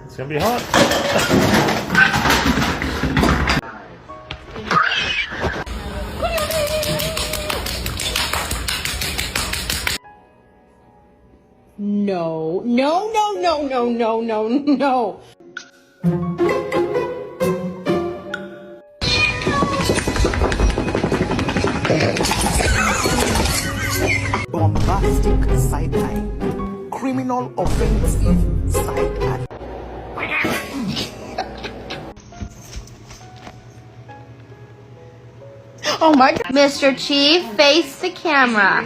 It's gonna be hot. No, no, no, no, no, no, no, no. Bombastic side-eye. Criminal offensive side-eye. Oh my God. Mr. Chief, face the camera.